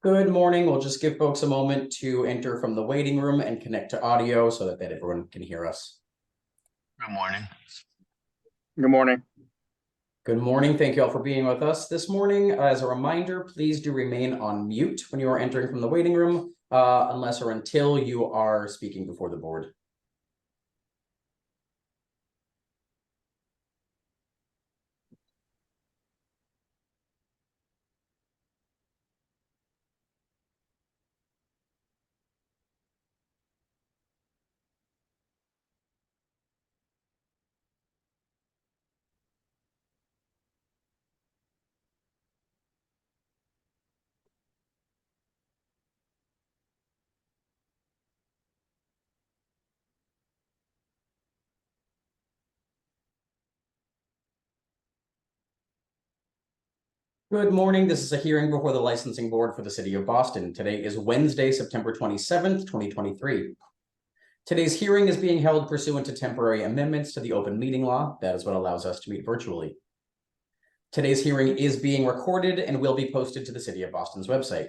Good morning. We'll just give folks a moment to enter from the waiting room and connect to audio so that everyone can hear us. Good morning. Good morning. Good morning. Thank you all for being with us this morning. As a reminder, please do remain on mute when you are entering from the waiting room, unless or until you are speaking before the board. Good morning. This is a hearing before the licensing board for the city of Boston. Today is Wednesday, September 27th, 2023. Today's hearing is being held pursuant to temporary amendments to the open meeting law. That is what allows us to meet virtually. Today's hearing is being recorded and will be posted to the City of Boston's website.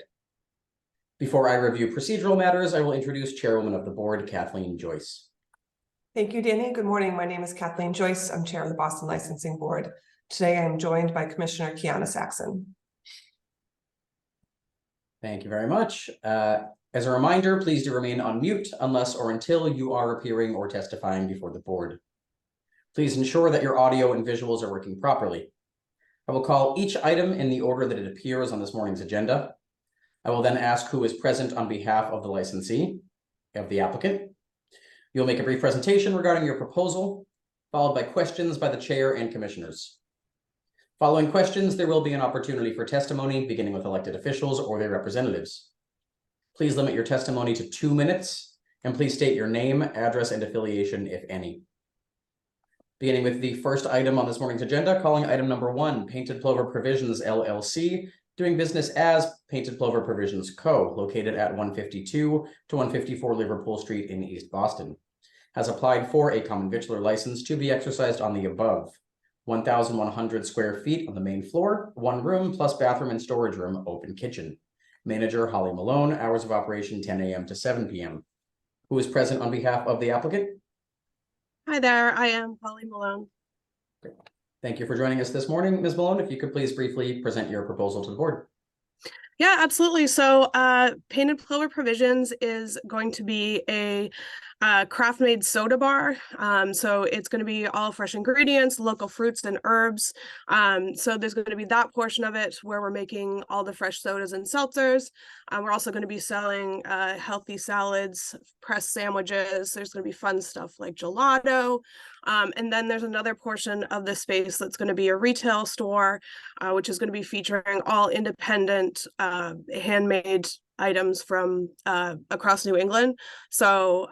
Before I review procedural matters, I will introduce Chairwoman of the Board, Kathleen Joyce. Thank you, Danny. Good morning. My name is Kathleen Joyce. I'm Chair of the Boston Licensing Board. Today, I am joined by Commissioner Kiana Saxon. Thank you very much. As a reminder, please do remain on mute unless or until you are appearing or testifying before the board. Please ensure that your audio and visuals are working properly. I will call each item in the order that it appears on this morning's agenda. I will then ask who is present on behalf of the licensee, of the applicant. You'll make a brief presentation regarding your proposal, followed by questions by the chair and commissioners. Following questions, there will be an opportunity for testimony, beginning with elected officials or their representatives. Please limit your testimony to 2 minutes, and please state your name, address, and affiliation, if any. Beginning with the first item on this morning's agenda, calling item number 1, Painted Plover Provisions, LLC, doing business as Painted Plover Provisions Co., located at 152 to 154 Liverpool Street in East Boston, has applied for a common victular license to be exercised on the above 1,100 square feet on the main floor, 1 room plus bathroom and storage room, open kitchen. Manager Holly Malone, hours of operation 10 a.m. to 7 p.m. Who is present on behalf of the applicant? Hi there, I am Holly Malone. Great. Thank you for joining us this morning, Ms. Malone. If you could please briefly present your proposal to the board. Yeah, absolutely. So Painted Plover Provisions is going to be a craft-made soda bar. So it's going to be all fresh ingredients, local fruits and herbs. So there's going to be that portion of it where we're making all the fresh sodas and seltzers. We're also going to be selling healthy salads, pressed sandwiches. There's going to be fun stuff like gelato. And then there's another portion of the space that's going to be a retail store, which is going to be featuring all independent handmade items from across New England. So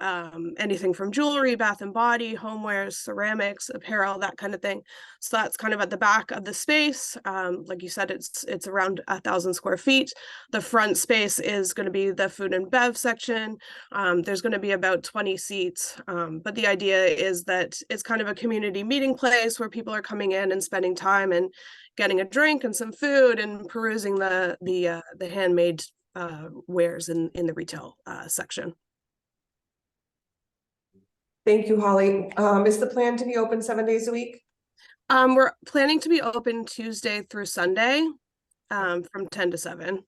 anything from jewelry, bath and body, homewares, ceramics, apparel, that kind of thing. So that's kind of at the back of the space. Like you said, it's around 1,000 square feet. The front space is going to be the food and bev section. There's going to be about 20 seats. But the idea is that it's kind of a community meeting place where people are coming in and spending time and getting a drink and some food and perusing the handmade wares in the retail section. Thank you, Holly. Is the plan to be open 7 days a week? We're planning to be open Tuesday through Sunday from 10 to 7.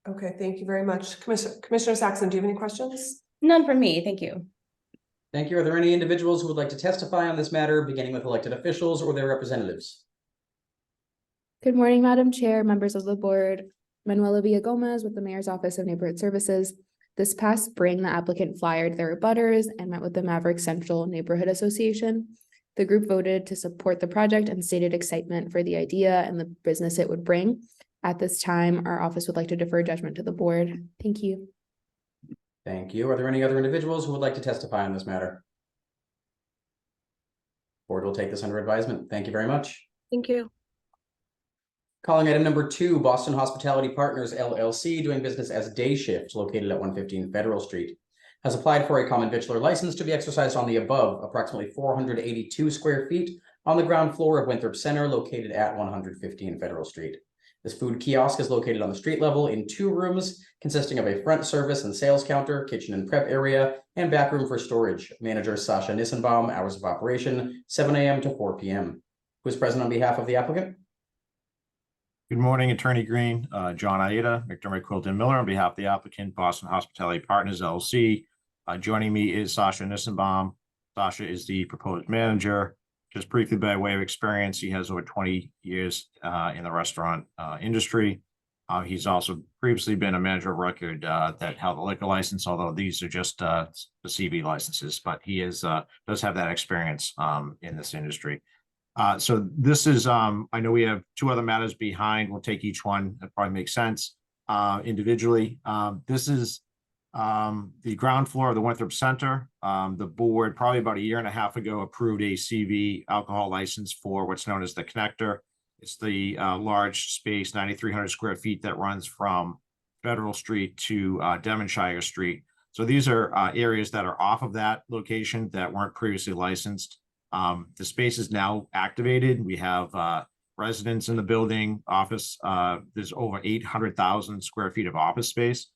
Okay, thank you very much. Commissioner Saxon, do you have any questions? None from me, thank you. Thank you. Are there any individuals who would like to testify on this matter, beginning with elected officials or their representatives? Good morning, Madam Chair, members of the board. Manuela Villagomez with the Mayor's Office of Neighborhood Services. This past spring, the applicant flyered their abutters and met with the Maverick Central Neighborhood Association. The group voted to support the project and stated excitement for the idea and the business it would bring. At this time, our office would like to defer judgment to the board. Thank you. Thank you. Are there any other individuals who would like to testify on this matter? Board will take this under advisement. Thank you very much. Thank you. Calling item number 2, Boston Hospitality Partners, LLC, doing business as Day Shift, located at 115 Federal Street, has applied for a common victular license to be exercised on the above, approximately 482 square feet on the ground floor of Winthrop Center, located at 115 Federal Street. This food kiosk is located on the street level in 2 rooms, consisting of a front service and sales counter, kitchen and prep area, and back room for storage. Manager Sasha Nissenbaum, hours of operation, 7 a.m. to 4 p.m. Who is present on behalf of the applicant? Good morning, Attorney Green, John Aida, McDermott Quilton Miller on behalf of the applicant, Boston Hospitality Partners LLC. Joining me is Sasha Nissenbaum. Sasha is the proposed manager. Just briefly by way of experience, he has over 20 years in the restaurant industry. He's also previously been a manager of record that held a liquor license, although these are just the CV licenses, but he is does have that experience in this industry. So this is, I know we have 2 other matters behind. We'll take each one. That probably makes sense individually. This is the ground floor of the Winthrop Center. The board probably about a year and a half ago approved a CV alcohol license for what's known as the Connector. It's the large space, 9,300 square feet that runs from Federal Street to Devonshire Street. So these are areas that are off of that location that weren't previously licensed. The space is now activated. We have residents in the building, office. There's over 800,000 square feet of office space.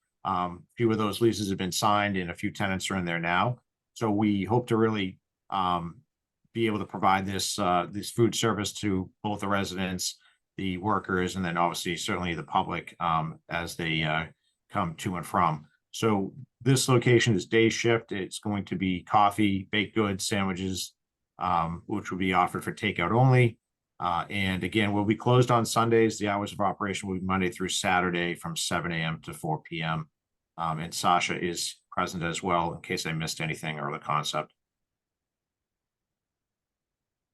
Few of those leases have been signed and a few tenants are in there now. So we hope to really be able to provide this food service to both the residents, the workers, and then obviously certainly the public as they come to and from. So this location is day shift. It's going to be coffee, baked goods, sandwiches, which will be offered for takeout only. And again, we'll be closed on Sundays. The hours of operation will be Monday through Saturday from 7 a.m. to 4 p.m. And Sasha is present as well in case I missed anything or the concept.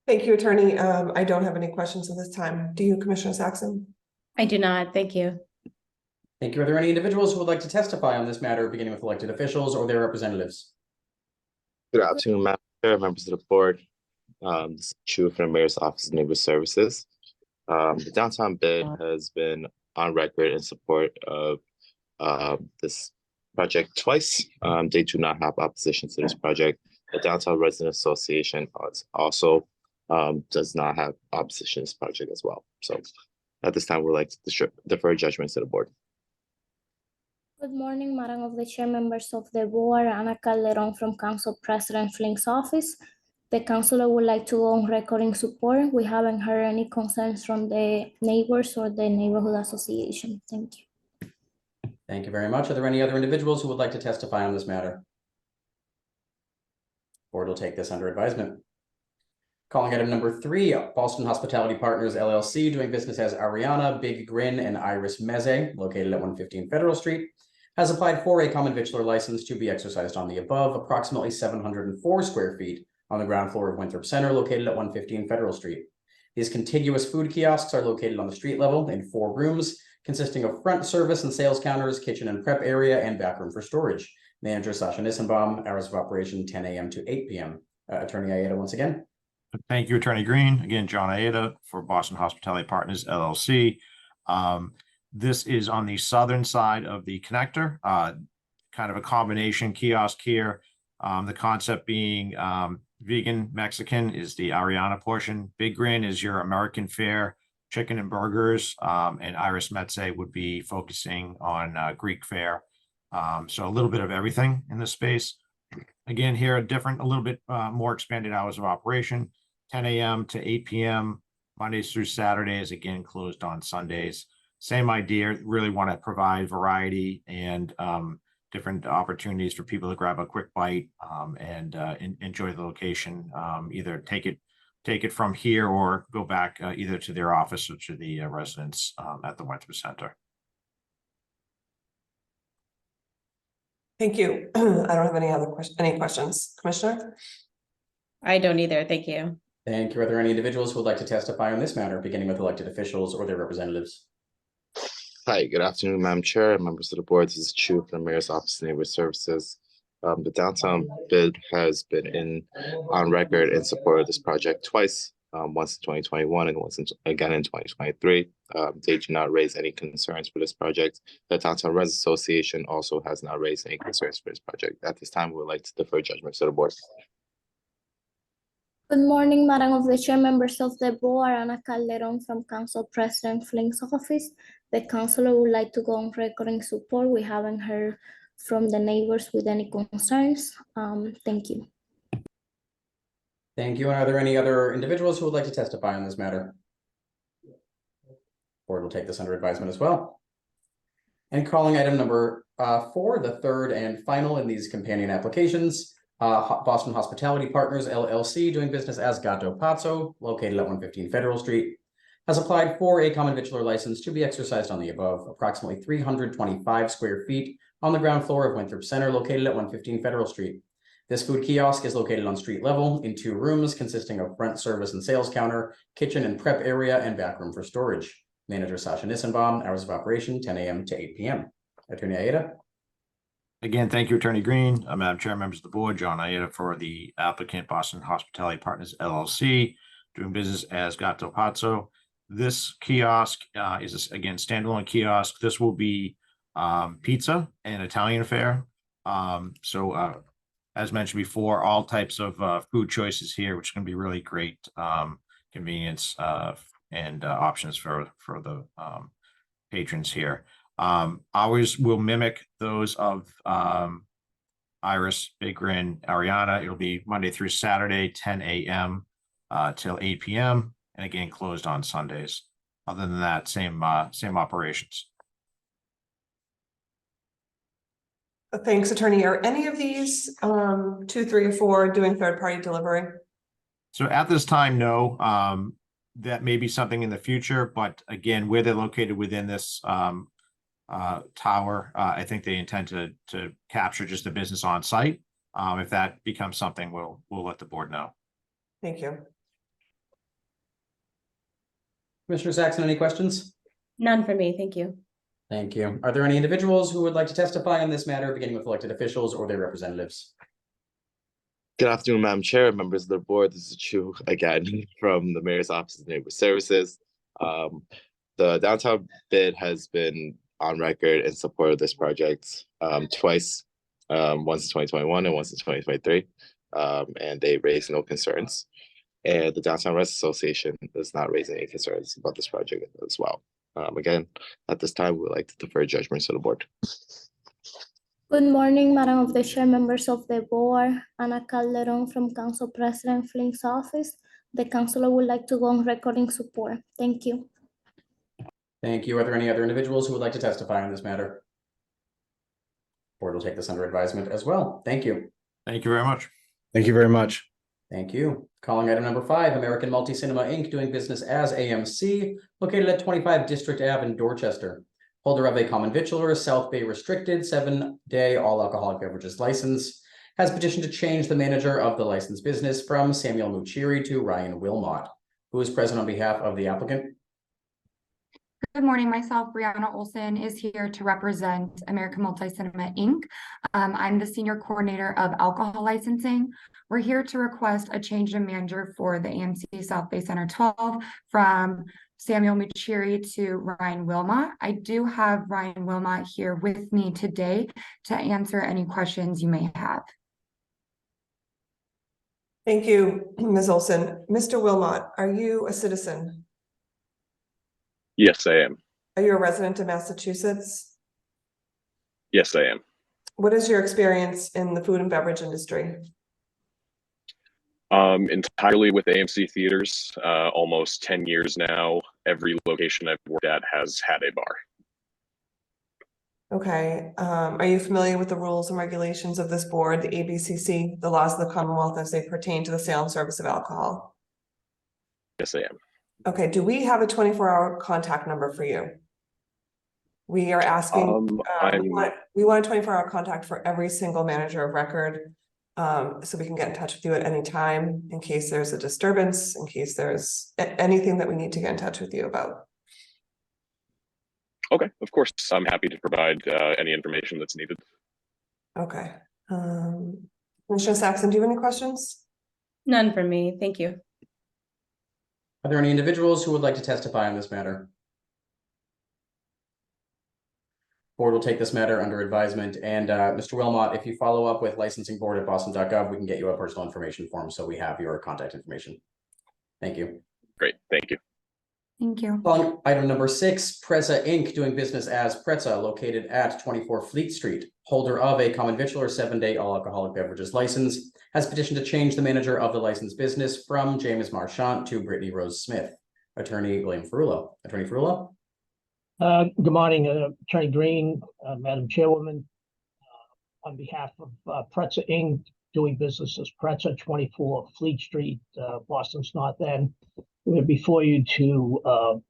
Thank you, Attorney. I don't have any questions at this time. Do you, Commissioner Saxon? I do not. Thank you. Thank you. Are there any individuals who would like to testify on this matter, beginning with elected officials or their representatives? Good afternoon, Madam Chair, members of the board. This is Chu from the Mayor's Office of Neighborhood Services. The downtown bid has been on record in support of this project twice. They do not have opposition to this project. The Downtown Resident Association also does not have opposition to this project as well. So at this time, we'd like to defer judgment to the board. Good morning, Madam of the Chair, members of the board. Ana Calderon from Council President Flink's office. The councilor would like to go on record in support. We haven't heard any concerns from the neighbors or the neighborhood association. Thank you. Thank you very much. Are there any other individuals who would like to testify on this matter? Board will take this under advisement. Calling item number 3, Boston Hospitality Partners LLC, doing business as Ariana, Big Grin, and Iris Meze, located at 115 Federal Street, has applied for a common victular license to be exercised on the above, approximately 704 square feet on the ground floor of Winthrop Center, located at 115 Federal Street. These contiguous food kiosks are located on the street level in 4 rooms, consisting of front service and sales counters, kitchen and prep area, and back room for storage. Manager Sasha Nissenbaum, hours of operation 10 a.m. to 8 p.m. Attorney Aida once again. Thank you, Attorney Green. Again, John Aida for Boston Hospitality Partners LLC. This is on the southern side of the connector, kind of a combination kiosk here. The concept being vegan Mexican is the Ariana portion. Big Grin is your American fare, chicken and burgers, and Iris Meze would be focusing on Greek fare. So a little bit of everything in this space. Again, here a little bit more expanded hours of operation, 10 a.m. to 8 p.m. Mondays through Saturdays, again closed on Sundays. Same idea, really want to provide variety and different opportunities for people to grab a quick bite and enjoy the location. Either take it from here or go back either to their office or to the residents at the Winthrop Center. Thank you. I don't have any questions. Commissioner? I don't either. Thank you. Thank you. Are there any individuals who would like to testify on this matter, beginning with elected officials or their representatives? Hi, good afternoon, Madam Chair, members of the board. This is Chu from the Mayor's Office of Neighborhood Services. The downtown bid has been on record in support of this project twice, once in 2021 and once again in 2023. They do not raise any concerns for this project. The Downtown Residents Association also has not raised any concerns for this project. At this time, we would like to defer judgment to the board. Good morning, Madam of the Chair, members of the board, Ana Calderon from Council President Flink's office. The councilor would like to go on record in support. We haven't heard from the neighbors with any concerns. Thank you. Thank you. And are there any other individuals who would like to testify on this matter? Board will take this under advisement as well. And calling item number 4, the third and final in these companion applications, Boston Hospitality Partners LLC, doing business as Gato Pazzo, located at 115 Federal Street, has applied for a common victular license to be exercised on the above, approximately 325 square feet on the ground floor of Winthrop Center, located at 115 Federal Street. This food kiosk is located on street level in 2 rooms consisting of front service and sales counter, kitchen and prep area, and back room for storage. Manager Sasha Nissenbaum, hours of operation 10 a.m. to 8 p.m. Attorney Aida. Again, thank you, Attorney Green, Madam Chair, members of the board, John Aida for the applicant, Boston Hospitality Partners LLC, doing business as Gato Pazzo. This kiosk is again standalone kiosk. This will be pizza and Italian fare. As mentioned before, all types of food choices here, which is going to be really great convenience and options for the patrons here. Ours will mimic those of Iris, Big Grin, Ariana. It'll be Monday through Saturday, 10 a.m. Till 8 p.m. and again closed on Sundays. Other than that, same operations. Thanks, Attorney. Are any of these 2, 3, or 4 doing third-party delivery? So at this time, no. That may be something in the future, but again, where they're located within this tower, I think they intend to capture just the business on site. If that becomes something, we'll let the board know. Thank you. Commissioner Saxon, any questions? None for me, thank you. Thank you. Are there any individuals who would like to testify on this matter, beginning with elected officials or their representatives? Good afternoon, Madam Chair, members of the board. This is Chu again from the Mayor's Office of Neighborhood Services. The downtown bid has been on record in support of this project twice, once in 2021 and once in 2023, and they raised no concerns. And the Downtown Rest Association is not raising any concerns about this project as well. Again, at this time, we would like to defer judgments to the board. Good morning, Madam of the Chair, members of the board, Ana Calderon from Council President Flink's office. The councilor would like to go on record in support. Thank you. Thank you. Are there any other individuals who would like to testify on this matter? Board will take this under advisement as well. Thank you. Thank you very much. Thank you very much. Thank you. Calling item number 5, American Multi Cinema Inc., doing business as AMC, located at 25 District Ave in Dorchester. Holder of a common victualler, South Bay restricted 7-day all alcoholic beverages license, has petitioned to change the manager of the licensed business from Samuel Muchiri to Ryan Wilmot, who is present on behalf of the applicant. Good morning, myself, Brianna Olson, is here to represent American Multi Cinema Inc. I'm the Senior Coordinator of Alcohol Licensing. We're here to request a change in manager for the AMC South Bay Center 12 from Samuel Muchiri to Ryan Wilmot. I do have Ryan Wilmot here with me today to answer any questions you may have. Thank you, Ms. Olson. Mr. Wilmot, are you a citizen? Yes, I am. Are you a resident of Massachusetts? Yes, I am. What is your experience in the food and beverage industry? Entirely with AMC Theaters, almost 10 years now. Every location I've worked at has had a bar. Okay. Are you familiar with the rules and regulations of this board, the ABCC, the laws of the Commonwealth as they pertain to the sale and service of alcohol? Yes, I am. Okay. Do we have a 24-hour contact number for you? We are asking, we want a 24-hour contact for every single manager of record. So we can get in touch with you at any time in case there's a disturbance, in case there's anything that we need to get in touch with you about. Okay, of course, I'm happy to provide any information that's needed. Okay. Commissioner Saxon, do you have any questions? None for me, thank you. Are there any individuals who would like to testify on this matter? Board will take this matter under advisement, and Mr. Wilmot, if you follow up with licensingboard@boston.gov, we can get you a personal information form, so we have your contact information. Thank you. Great, thank you. Thank you. Calling item number 6, Prezza Inc., doing business as Prezza, located at 24 Fleet Street. Holder of a common victular 7-day all alcoholic beverages license, has petitioned to change the manager of the licensed business from James Marchant to Brittany Rose Smith. Attorney William Ferrullo. Attorney Ferrullo. Good morning, Attorney Green, Madam Chairwoman. On behalf of Prezza Inc., doing business as Prezza, 24 Fleet Street, Boston's North End. We're before you to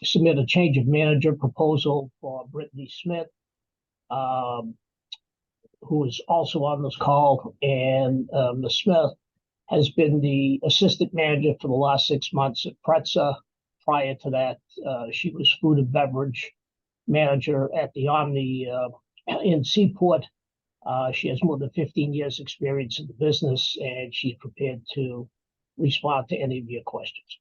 submit a change of manager proposal for Brittany Smith, who is also on this call. And Ms. Smith has been the assistant manager for the last 6 months at Prezza. Prior to that, she was food and beverage manager at the Omni in Seaport. She has more than 15 years experience in the business, and she's prepared to respond to any of your questions.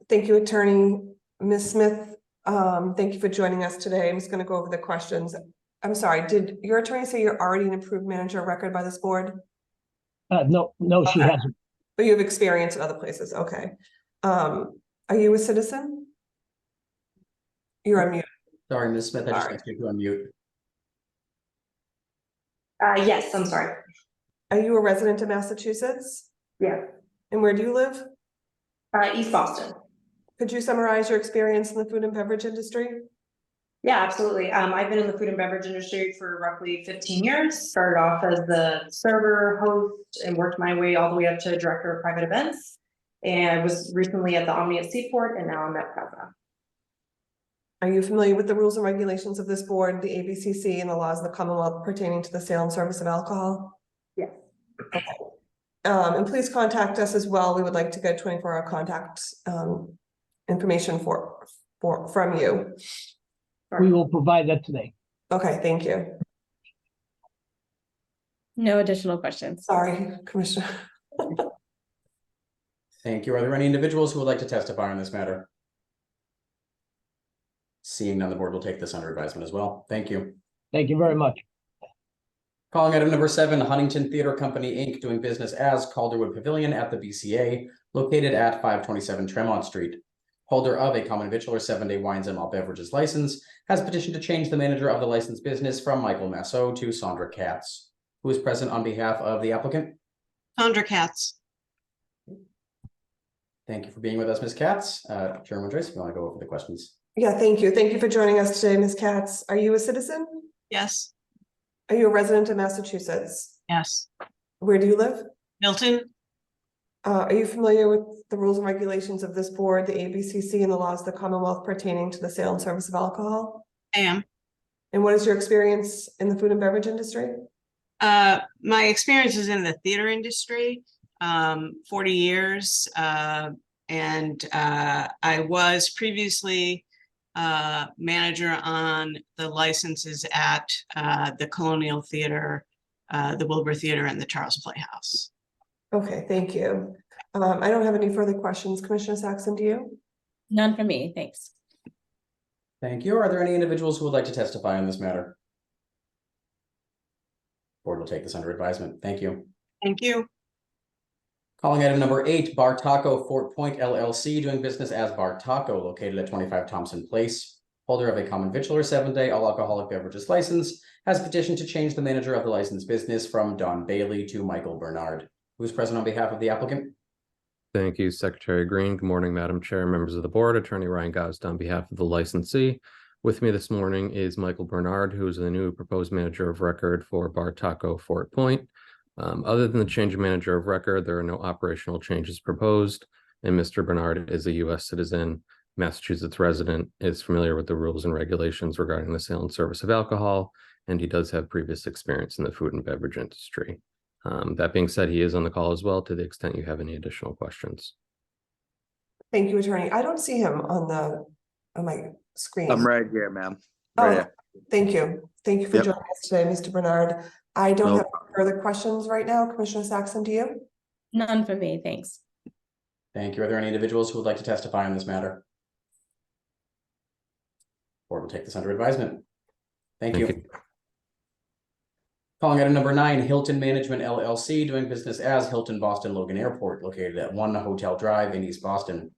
Thank you, Attorney. Ms. Smith, thank you for joining us today. I'm just going to go over the questions. I'm sorry, did your attorney say you're already an approved manager of record by this board? No, she hasn't. But you have experience in other places. Okay. Are you a citizen? You're on mute. Sorry, Ms. Smith, I just asked you to unmute. Yes, I'm sorry. Are you a resident of Massachusetts? Yeah. And where do you live? East Boston. Could you summarize your experience in the food and beverage industry? Yeah, absolutely. I've been in the food and beverage industry for roughly 15 years. Started off as the server, host, and worked my way all the way up to director of private events. And was recently at the Omni at Seaport, and now I'm at Prezza. Are you familiar with the rules and regulations of this board, the ABCC, and the laws of the Commonwealth pertaining to the sale and service of alcohol? Yes. Okay. And please contact us as well. We would like to get 24-hour contact information from you. We will provide that today. Okay, thank you. No additional questions. Sorry, Commissioner. Thank you. Are there any individuals who would like to testify on this matter? Seeing none, the board will take this under advisement as well. Thank you. Thank you very much. Calling item number 7, Huntington Theater Company, Inc., doing business as Calderwood Pavilion at the BCA, located at 527 Tremont Street. Holder of a common victular 7-day wines and malt beverages license, has petitioned to change the manager of the licensed business from Michael Massot to Sandra Katz. Who is present on behalf of the applicant? Sandra Katz. Thank you for being with us, Ms. Katz. Chairman Joyce, if you want to go over the questions. Yeah, thank you. Thank you for joining us today, Ms. Katz. Are you a citizen? Yes. Are you a resident of Massachusetts? Yes. Where do you live? Milton. Are you familiar with the rules and regulations of this board, the ABCC, and the laws of the Commonwealth pertaining to the sale and service of alcohol? I am. And what is your experience in the food and beverage industry? My experience is in the theater industry, 40 years, and I was previously manager on the licenses at the Colonial Theater, the Wilbur Theater, and the Charles Playhouse. Okay, thank you. I don't have any further questions. Commissioner Saxon, do you? None for me, thanks. Thank you. Are there any individuals who would like to testify on this matter? Board will take this under advisement. Thank you. Thank you. Calling item number 8, Bar Taco Fort Point LLC, doing business as Bar Taco, located at 25 Thompson Place. Holder of a common victular 7-day all alcoholic beverages license, has petitioned to change the manager of the licensed business from Don Bailey to Michael Bernard. Who's present on behalf of the applicant? Thank you, Secretary Green. Good morning, Madam Chair, members of the board. Attorney Ryan Gosd on behalf of the licensee. With me this morning is Michael Bernard, who is the new proposed manager of record for Bar Taco Fort Point. Other than the change of manager of record, there are no operational changes proposed, and Mr. Bernard is a U.S. citizen, Massachusetts resident, is familiar with the rules and regulations regarding the sale and service of alcohol, and he does have previous experience in the food and beverage industry. That being said, he is on the call as well, to the extent you have any additional questions. Thank you, Attorney. I don't see him on my screen. I'm right here, ma'am. Oh, Right here. thank you. Thank you for joining us today, Mr. Bernard. I don't have further questions right now. Commissioner Saxon, do you? None for me, thanks. Thank you. Are there any individuals who would like to testify on this matter? Board will take this under advisement. Thank Thank you. Calling item number 9, Hilton Management LLC, doing business as Hilton Boston Logan Airport, located at 1 Hotel Drive in East Boston.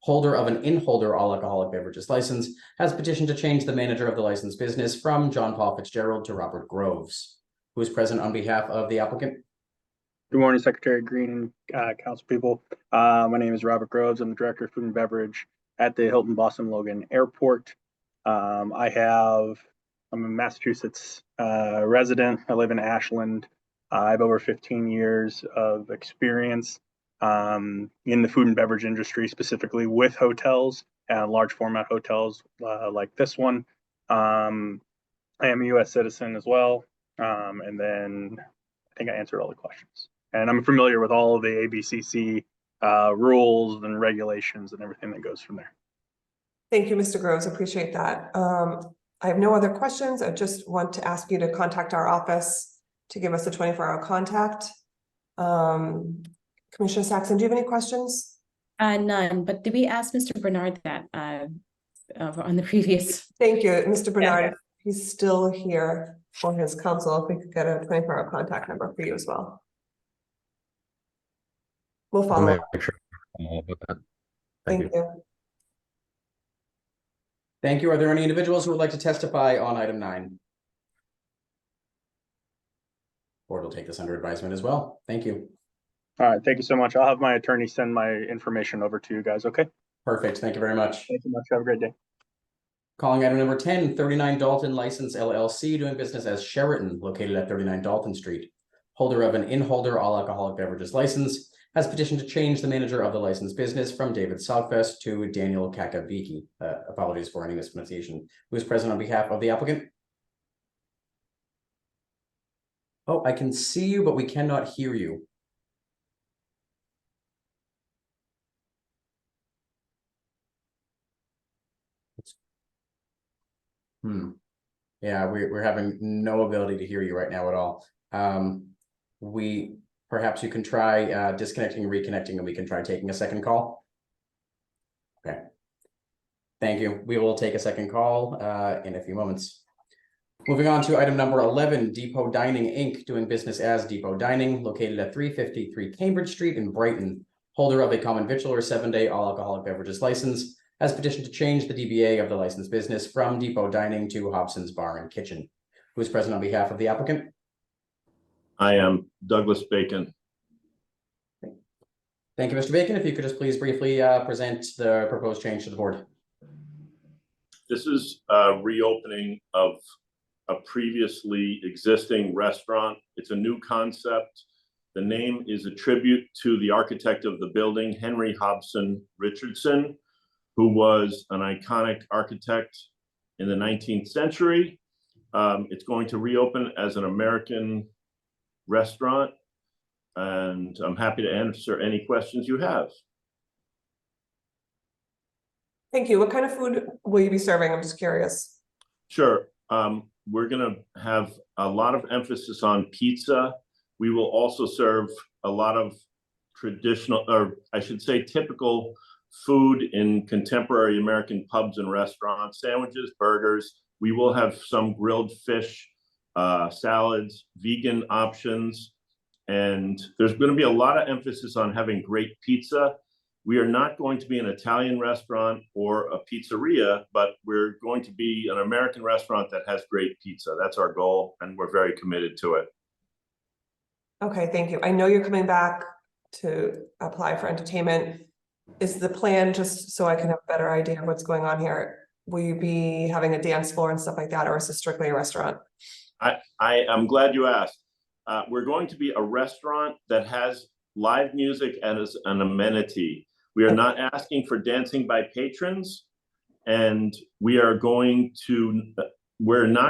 Holder of an in-holder all alcoholic beverages license has petitioned to change the manager of the licensed business from John Paul Fitzgerald to Robert Groves, who is present on behalf of the applicant. Good morning, Secretary Green and council people. My name is Robert Groves. I'm the Director of Food and Beverage at the Hilton Boston Logan Airport. I'm a Massachusetts resident. I live in Ashland. I have over 15 years of experience in the food and beverage industry, specifically with hotels and large format hotels like this one. I am a U.S. citizen as well. And then I think I answered all the questions. And I'm familiar with all of the ABCC rules and regulations and everything that goes from there. Thank you, Mr. Groves. Appreciate that. I have no other questions. I just want to ask you to contact our office to give us a 24-hour contact. Commissioner Saxon, do you have any questions? None, but did we ask Mr. Bernard that on the previous? Thank you, Mr. Bernard. Yeah. He's still here for his counsel. If we could get a 24-hour contact number for you as well. We'll follow up. Make sure with that. Thank you. Thank you. Are there any individuals who would like to testify on item 9? Board will take this under advisement as well. Thank you. All right. Thank you so much. I'll have my attorney send my information over to you guys. Okay. Perfect. Thank you very much. Thank you much. Have a great day. Calling item number 10, 39 Dalton License LLC, doing business as Sheraton, located at 39 Dalton Street. Holder of an in-holder all alcoholic beverages license has petitioned to change the manager of the licensed business from David Southwest to Daniel Kakabiki. Apologies for any mispronunciation. Who is present on behalf of the applicant? Oh, I can see you, but we cannot hear you. Yeah, we're having no ability to hear you right now at all. Perhaps you can try disconnecting and reconnecting, and we can try taking a second call. Okay. Thank you. We will take a second call in a few moments. Moving on to item number 11, Depot Dining Inc., doing business as Depot Dining, located at 353 Cambridge Street in Brighton. Holder of a common victualler 7-day all alcoholic beverages license has petitioned to change the DBA of the licensed business from Depot Dining to Hobson's Bar and Kitchen. Who is present on behalf of the applicant? I am Douglas Bacon. Thank you, Mr. Bacon. If you could just please briefly present the proposed change to the board. This is a reopening of a previously existing restaurant. It's a new concept. The name is a tribute to the architect of the building, Henry Hobson Richardson, who was an iconic architect in the 19th century. It's going to reopen as an American restaurant, and I'm happy to answer any questions you have. Thank you. What kind of food will you be serving? I'm just curious. Sure. We're going to have a lot of emphasis on pizza. We will also serve a lot of traditional, or I should say typical food in contemporary American pubs and restaurants, sandwiches, burgers. We will have some grilled fish, salads, vegan options, and there's going to be a lot of emphasis on having great pizza. We are not going to be an Italian restaurant or a pizzeria, but we're going to be an American restaurant that has great pizza. That's our goal, and we're very committed to it. Okay, thank you. I know you're coming back to apply for entertainment. Is the plan, just so I can have a better idea of what's going on here, will you be having a dance floor and stuff like that, or is this strictly a restaurant? I'm glad you asked. We're going to be a restaurant that has live music as an amenity. We are not asking for dancing by patrons, and we're not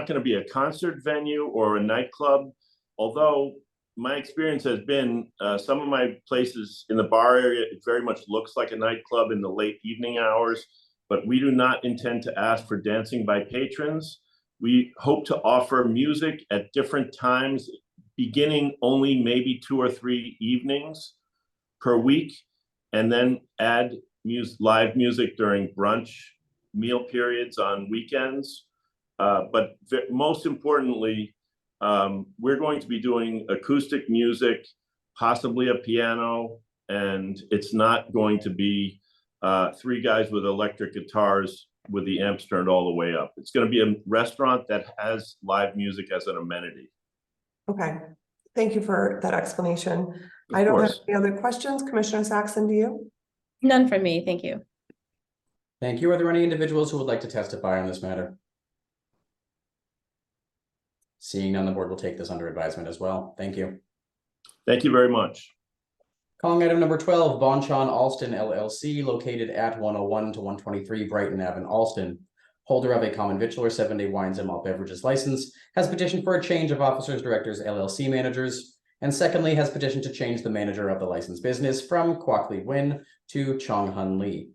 going to be a concert venue or a nightclub, although my experience has been some of my places in the bar area, it very much looks like a nightclub in the late evening hours, but we do not intend to ask for dancing by patrons. We hope to offer music at different times, beginning only maybe 2 or 3 evenings per week, and then add live music during brunch meal periods on weekends. But most importantly, we're going to be doing acoustic music, possibly a piano, and it's not going to be three guys with electric guitars with the amps turned all the way up. It's going to be a restaurant that has live music as an amenity. Okay, thank you for that explanation. Of I don't have course. any other questions. Commissioner Saxon, do you? None from me, thank you. Thank you. Are there any individuals who would like to testify on this matter? Seeing none, the board will take this under advisement as well. Thank you. Thank you very much. Calling item number 12, Bonchon Alston LLC, located at 101 to 123 Brighton Ave in Alston. Holder of a common victular 7-day wines and malt beverages license, has petitioned for a change of officers, directors, LLC managers, and secondly, has petitioned to change the manager of the licensed business from Kwok Lee Win to Chong Hun Lee.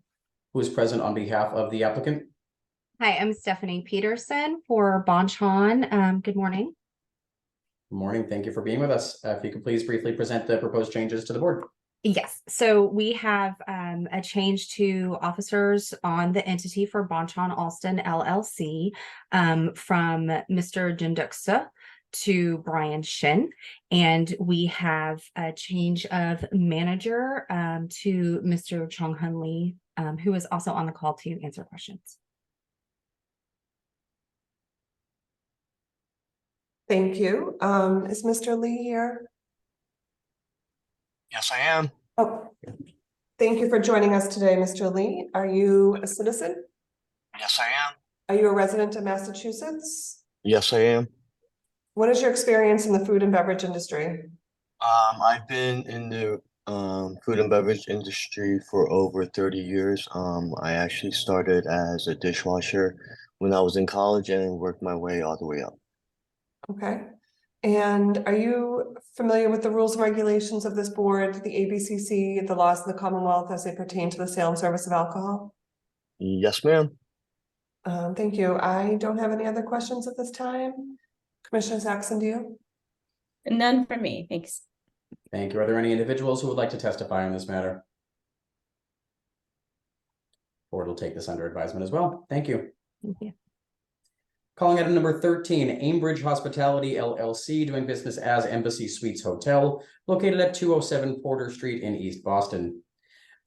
Who is present on behalf of the applicant? Hi, I'm Stephanie Peterson for Bonchon. Good morning. Good morning. Thank you for being with us. If you could please briefly present the proposed changes to the board. Yes, so we have a change to officers on the entity for Bonchon Alston LLC from Mr. Jinduksa to Brian Shin, and we have a change of manager to Mr. Chong Hun Lee, who is also on the call to answer questions. Thank you. Is Mr. Lee here? Yes, I am. Oh, thank you for joining us today, Mr. Lee. Are you a citizen? Yes, I am. Are you a resident of Massachusetts? Yes, I am. What is your experience in the food and beverage industry? I've been in the food and beverage industry for over 30 years. I actually started as a dishwasher when I was in college and worked my way all the way up. Okay. And are you familiar with the rules and regulations of this board, the ABCC, the laws of the Commonwealth as they pertain to the sale and service of alcohol? Yes, ma'am. Thank you. I don't have any other questions at this time. Commissioner Saxon, do you? None from me, thanks. Thank you. Are there any individuals who would like to testify on this matter? Board will take this under advisement as well. Thank you. Thank you. Calling item number 13, Aimbridge Hospitality LLC, doing business as Embassy Suites Hotel, located at 207 Porter Street in East Boston.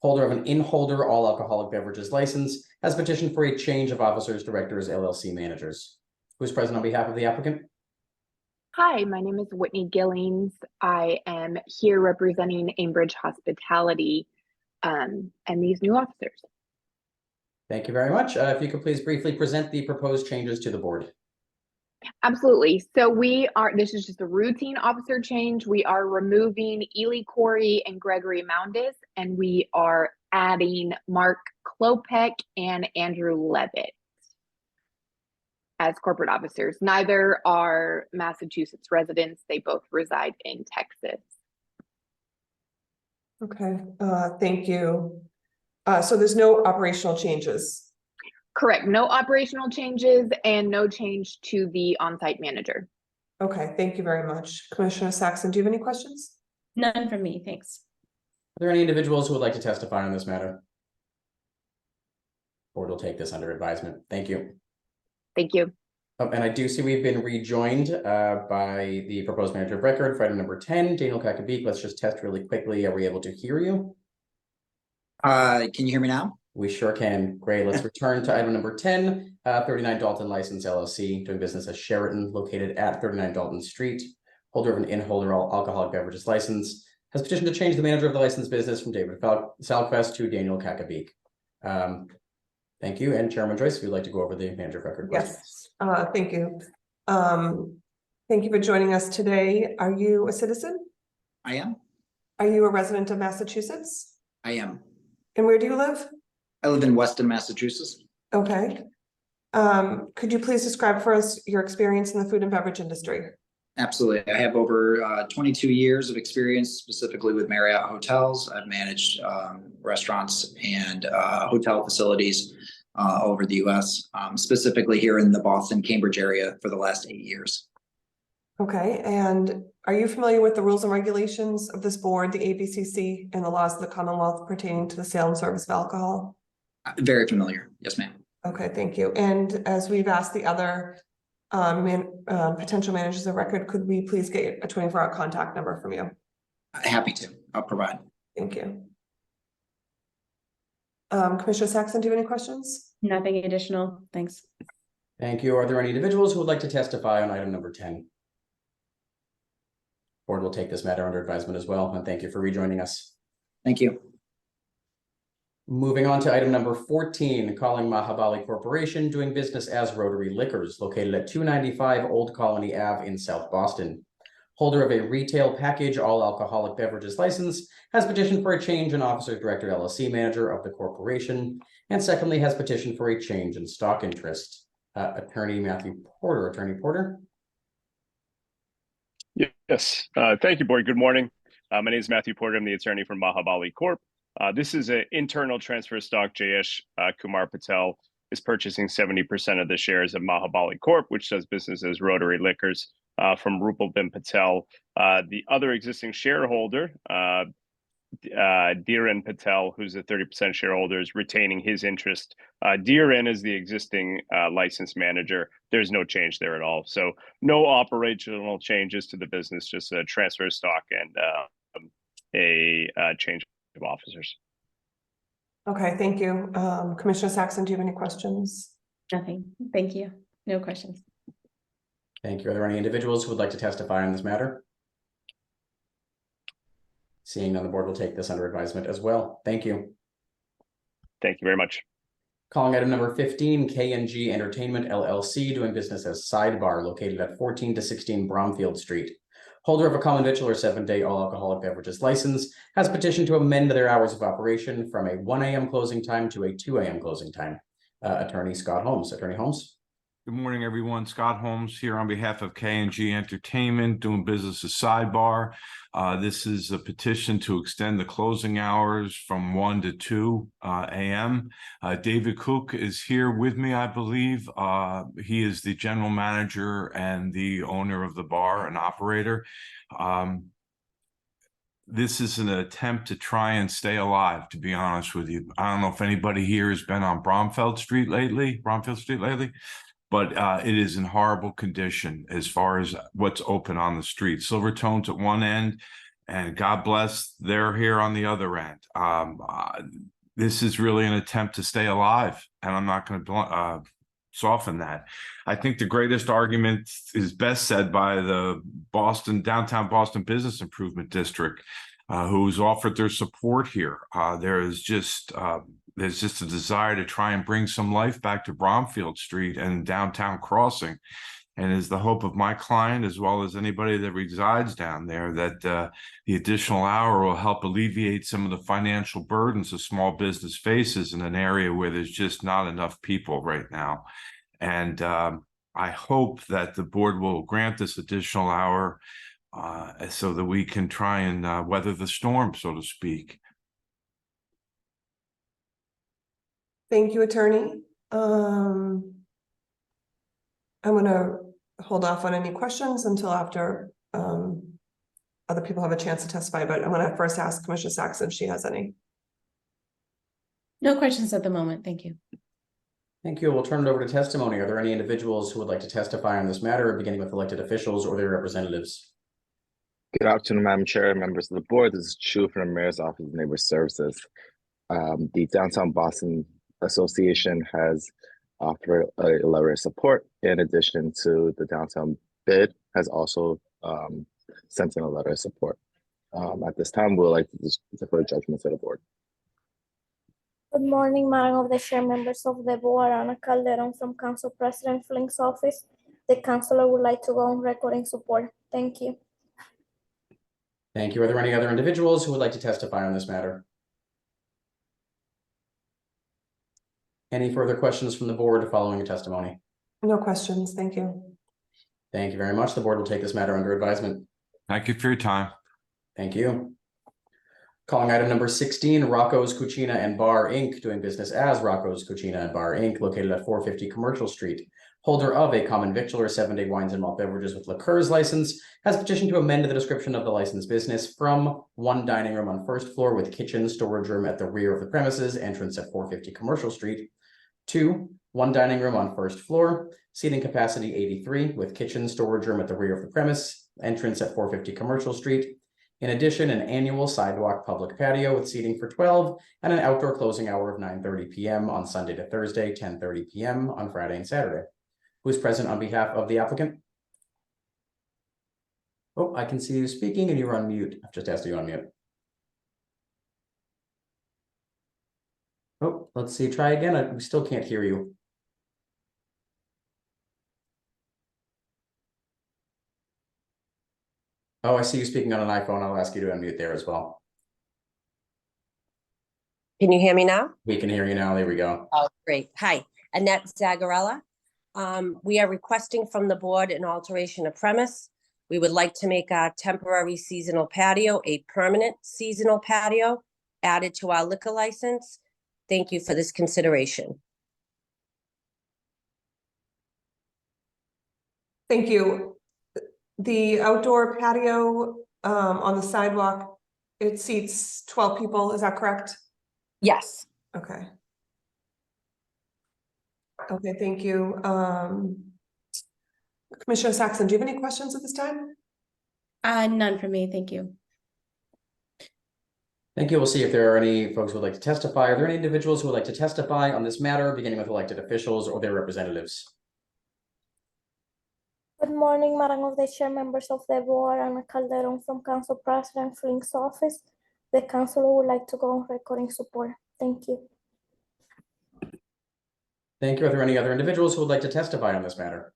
Holder of an in-holder all alcoholic beverages license, has petitioned for a change of officers, directors, LLC managers. Who's present on behalf of the applicant? Hi, my name is Whitney Gillings. I am here representing Aimbridge Hospitality and these new officers. Thank you very much. If you could please briefly present the proposed changes to the board. Absolutely. So this is just a routine officer change. We are removing Ely Corey and Gregory Moundes, and we are adding Mark Klopek and Andrew Levitt as corporate officers. Neither are Massachusetts residents. They both reside in Texas. Okay, thank you. So there's no operational changes? Correct. No operational changes and no change to the on-site manager. Okay, thank you very much. Commissioner Saxon, do you have any questions? None from me, thanks. Are there any individuals who would like to testify on this matter? Board will take this under advisement. Thank you. Thank you. Oh, and I do see we've been rejoined by the proposed manager of record for item number 10, Daniel Kakabik. Let's just test really quickly. Are we able to hear you? Can you hear me now? We sure can. Great. Let's return to item number 10, 39 Dalton License LLC, doing business as Sheraton, located at 39 Dalton Street. Holder of an in-holder all alcoholic beverages license, has petitioned to change the manager of the licensed business from David Salquest to Daniel Kakabik. Thank you. And Chairman Joyce, if you'd like to go over the manager of record questions. Yes, thank you. Thank you for joining us today. Are you a citizen? I am. Are you a resident of Massachusetts? I am. And where do you live? I live in Weston, Massachusetts. Okay. Could you please describe for us your experience in the food and beverage industry? Absolutely. I have over 22 years of experience specifically with Marriott hotels. I've managed restaurants and hotel facilities over the US, specifically here in the Boston, Cambridge area for the last 8 years. Okay, and are you familiar with the rules and regulations of this board, the ABCC, and the laws of the Commonwealth pertaining to the sale and service of alcohol? Very familiar. Yes, ma'am. Okay, thank you. And as we've asked the other potential managers of record, could we please get a 24-hour contact number from you? Happy to. I'll provide. Thank you. Commissioner Saxon, do you have any questions? Nothing additional. Thanks. Thank you. Are there any individuals who would like to testify on item number 10? Board will take this matter under advisement as well, and thank you for rejoining us. Thank you. Moving on to item number 14, calling Mahabali Corporation, doing business as Rotary Liquors, located at 295 Old Colony Ave in South Boston. Holder of a retail package all alcoholic beverages license, has petitioned for a change in officer director LLC manager of the corporation, and secondly has petitioned for a change in stock interest. Attorney Matthew Porter. Attorney Porter. Yes, thank you, board. Good morning. My name is Matthew Porter. I'm the attorney from Mahabali Corp. This is an internal transfer stock. Jayesh Kumar Patel is purchasing 70% of the shares of Mahabali Corp, which does business as Rotary Liquors, from Rupal Bin Patel. The other existing shareholder, Dhiren Patel, who's a 30% shareholder, is retaining his interest. Dhiren is the existing licensed manager. There's no change there at all. So no operational changes to the business, just a transfer of stock and a change of officers. Okay, thank you. Commissioner Saxon, do you have any questions? Nothing. Thank you. No questions. Thank you. Are there any individuals who would like to testify on this matter? Seeing none, the board will take this under advisement as well. Thank you. Thank you very much. Calling item number 15, K&G Entertainment LLC, doing business as Sidebar, located at 14 to 16 Bromfield Street. Holder of a common victual or 7-day all alcoholic beverages license, has petitioned to amend their hours of operation from a 1 a.m. closing time to a 2 a.m. closing time. Attorney Scott Holmes. Attorney Holmes. Good morning, everyone. Scott Holmes here on behalf of K&G Entertainment, doing business as Sidebar. This is a petition to extend the closing hours from 1 to 2 a.m. David Cook is here with me, I believe. He is the general manager and the owner of the bar and operator. This is an attempt to try and stay alive, to be honest with you. I don't know if anybody here has been on Bromfield Street lately, but it is in horrible condition as far as what's open on the street. Silvertone's at one end, and God bless, they're here on the other end. This is really an attempt to stay alive, and I'm not going to soften that. I think the greatest argument is best said by the downtown Boston Business Improvement District, who's offered their support here. There's just a desire to try and bring some life back to Bromfield Street and downtown Crossing. And is the hope of my client, as well as anybody that resides down there, that the additional hour will help alleviate some of the financial burdens a small business faces in an area where there's just not enough people right now. And I hope that the board will grant this additional hour so that we can try and weather the storm, so to speak. Thank you, attorney. I'm going to hold off on any questions until after other people have a chance to testify, but I'm going to first ask Commissioner Saxon if she has any. No questions at the moment. Thank you. Thank you. We'll turn it over to testimony. Are there any individuals who would like to testify on this matter, beginning with elected officials or their representatives? Good afternoon, Madam Chair, members of the board. This is Chu from the Mayor's Office of Neighborhood Services. The Downtown Boston Association has offered a letter of support in addition to the downtown bid has also sent in a letter of support. At this time, we'd like to defer judgment to the board. Good morning, Madam of the Chair, members of the board. Ana Calderon from Council President Flink's office. The councilor would like to go on record in support. Thank you. Thank you. Are there any other individuals who would like to testify on this matter? Any further questions from the board following your testimony? No questions. Thank you. Thank you very much. The board will take this matter under advisement. Thank you for your time. Thank you. Calling item number 16, Rocco's Cucina and Bar, Inc., doing business as Rocco's Cucina and Bar, Inc., located at 450 Commercial Street. Holder of a common victular 7-day wines and malt beverages with liqueurs license has petitioned to amend the description of the licensed business from 1 dining room on first floor with kitchen storage room at the rear of the premises, entrance at 450 Commercial Street, to one dining room on first floor, seating capacity 83 with kitchen storage room at the rear of the premise, entrance at 450 Commercial Street. In addition, an annual sidewalk public patio with seating for 12 and an outdoor closing hour of 9:30 p.m. on Sunday to Thursday, 10:30 p.m. on Friday and Saturday. Who's present on behalf of the applicant? Oh, I can see you speaking and you're on mute. I've just asked you on mute. Oh, let's see, try again. We still can't hear you. Oh, I see you speaking on an iPhone. I'll ask you to unmute there as well. Can you hear me now? We can hear you now. There we go. Oh, great. Hi, Annette Zagarella. We are requesting from the board an alteration of premise. We would like to make our temporary seasonal patio a permanent seasonal patio added to our liquor license. Thank you for this consideration. Thank you. The outdoor patio on the sidewalk, it seats 12 people, is that correct? Yes. Okay. Okay, thank you. Commissioner Saxon, do you have any questions at this time? None for me, thank you. Thank you. We'll see if there are any folks who would like to testify. Are there any individuals who would like to testify on this matter, beginning with elected officials or their representatives? Good morning, Madam of the Chair, members of the board, Ana Calderon from Council President Flink's office. The council would like to go on record in support. Thank you. Thank you. Are there any other individuals who would like to testify on this matter?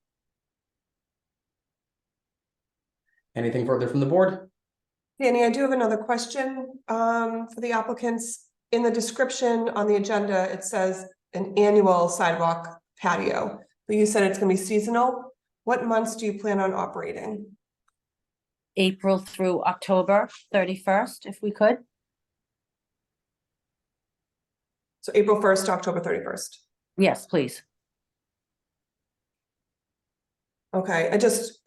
Anything further from the board? Danny, I do have another question for the applicants. In the description on the agenda, it says an annual sidewalk patio, but you said it's going to be seasonal. What months do you plan on operating? April through October 31st, if we could. So April 1st to October 31st. Yes, please. Okay, I just,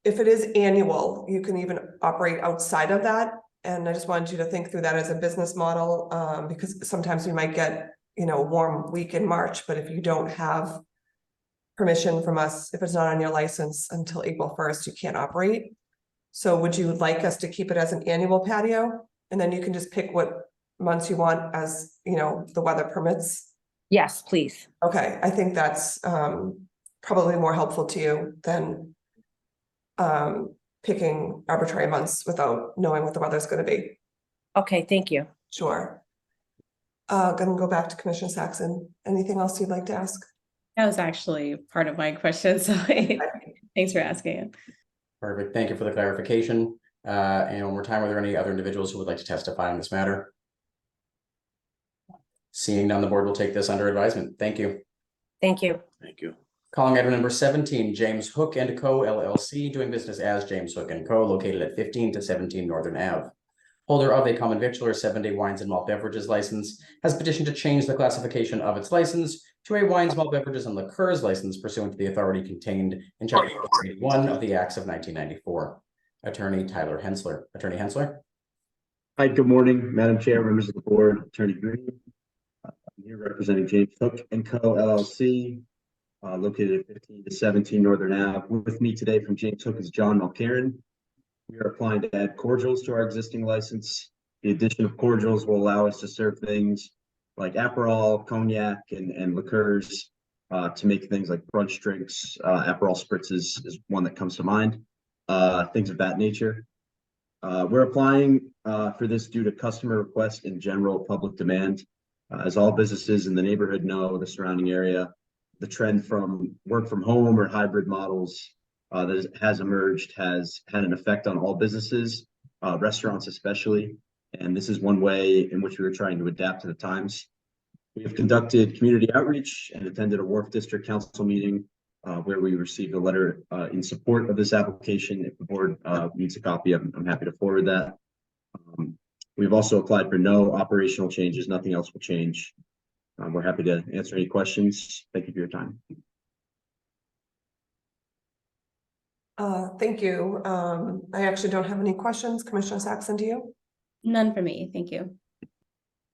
if it is annual, you can even operate outside of that. And I just wanted you to think through that as a business model, because sometimes you might get, you know, a warm week in March, but if you don't have permission from us, if it's not on your license until April 1st, you can't operate. So would you like us to keep it as an annual patio? And then you can just pick what months you want as, you know, the weather permits? Yes, please. Okay, I think that's probably more helpful to you than picking arbitrary months without knowing what the weather's going to be. Okay, thank you. Sure. Gonna go back to Commissioner Saxon. Anything else you'd like to ask? That was actually part of my question, so thanks for asking it. Perfect. Thank you for the clarification. And one more time, are there any other individuals who would like to testify on this matter? Seeing none, the board will take this under advisement. Thank you. Thank you. Thank you. Calling item number 17, James Hook and Co. LLC, doing business as James Hook and Co. located at 15 to 17 Northern Ave. Holder of a common victualler 7-day wines and malt beverages license has petitioned to change the classification of its license to a wines, malt beverages, and liqueurs license pursuant to the authority contained in Chapter 81 of the Acts of 1994. Attorney Tyler Hensler. Attorney Hensler. Hi, good morning, Madam Chair, members of the board, Attorney Green. I'm here representing James Hook and Co. LLC, located at 15 to 17 Northern Ave. With me today from James Hook is John Mulcairn. We are applying to add cordials to our existing license. The addition of cordials will allow us to serve things like Aperol, cognac, and liqueurs, to make things like brunch drinks. Aperol spritzes is one that comes to mind, things of that nature. We're applying for this due to customer request and general public demand. As all businesses in the neighborhood know, the surrounding area, the trend from work from home or hybrid models that has emerged has had an effect on all businesses, restaurants especially. And this is one way in which we were trying to adapt to the times. We have conducted community outreach and attended a Wharf District Council meeting where we received a letter in support of this application. If the board needs a copy, I'm happy to forward that. We've also applied for no operational changes. Nothing else will change. We're happy to answer any questions. Thank you for your time. Thank you. I actually don't have any questions. Commissioner Saxon, do you? None for me, thank you.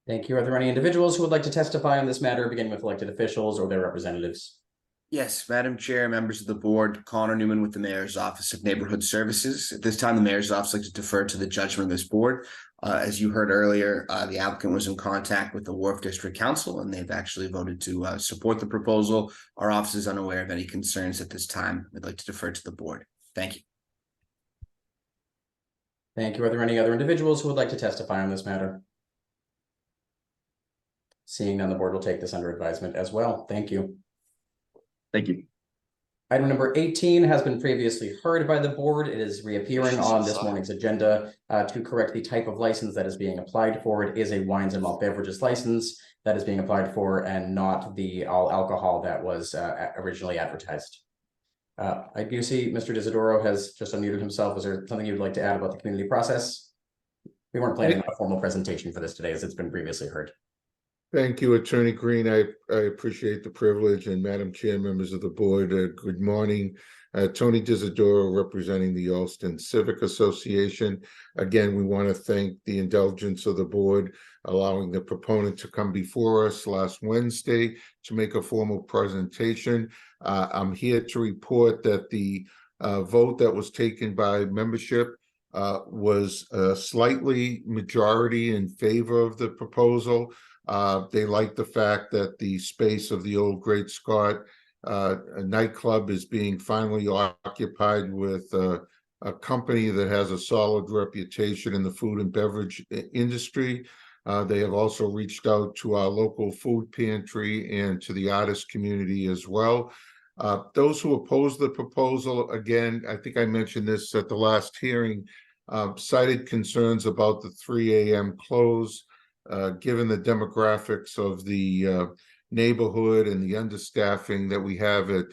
Thank you. Are there any individuals who would like to testify on this matter, beginning with elected officials or their representatives? Yes, Madam Chair, members of the board, Connor Newman with the Mayor's Office of Neighborhood Services. At this time, the Mayor's Office likes to defer to the judgment of this board. As you heard earlier, the applicant was in contact with the Wharf District Council, and they've actually voted to support the proposal. Our office is unaware of any concerns at this time. We'd like to defer to the board. Thank you. Thank you. Are there any other individuals who would like to testify on this matter? Seeing none, the board will take this under advisement as well. Thank you. Thank you. Item number 18 has been previously heard by the board. It is reappearing on this morning's agenda to correct the type of license that is being applied for. It is a wines and malt beverages license that is being applied for, and not the all alcohol that was originally advertised. I do see Mr. Disidoro has just unmuted himself. Is there something you'd like to add about the community process? We weren't planning on a formal presentation for this today, as it's been previously heard. Thank you, Attorney Green. I appreciate the privilege, and Madam Chair, members of the board, good morning. Tony Disidoro, representing the Alston Civic Association. Again, we want to thank the indulgence of the board, allowing the proponent to come before us last Wednesday to make a formal presentation. I'm here to report that the vote that was taken by membership was slightly majority in favor of the proposal. They like the fact that the space of the old Great Scott nightclub is being finally occupied with a company that has a solid reputation in the food and beverage industry. They have also reached out to our local food pantry and to the artist community as well. Those who oppose the proposal, again, I think I mentioned this at the last hearing, cited concerns about the 3 a.m. close. Given the demographics of the neighborhood and the understaffing that we have at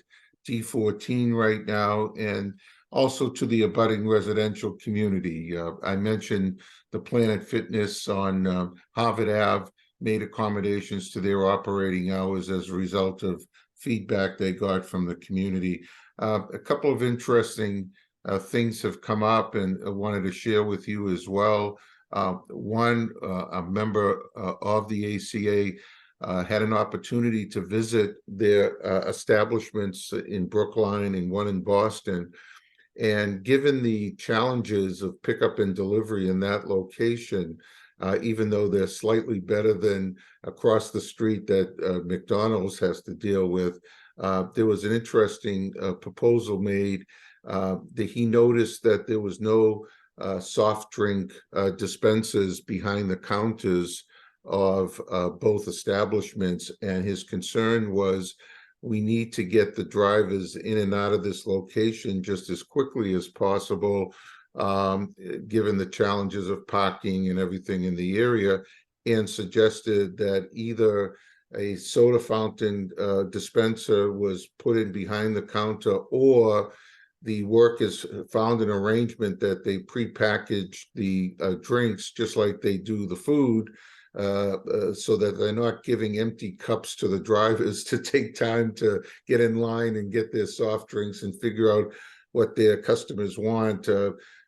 D14 right now, and also to the abutting residential community. I mentioned the Planet Fitness on Harvard Ave made accommodations to their operating hours as a result of feedback they got from the community. A couple of interesting things have come up, and I wanted to share with you as well. One, a member of the ACA had an opportunity to visit their establishments in Brookline and one in Boston. And given the challenges of pickup and delivery in that location, even though they're slightly better than across the street that McDonald's has to deal with, there was an interesting proposal made that he noticed that there was no soft drink dispensers behind the counters of both establishments, and his concern was we need to get the drivers in and out of this location just as quickly as possible, given the challenges of parking and everything in the area, and suggested that either a soda fountain dispenser was put in behind the counter, or the workers found an arrangement that they prepackage the drinks just like they do the food, so that they're not giving empty cups to the drivers to take time to get in line and get their soft drinks and figure out what their customers want.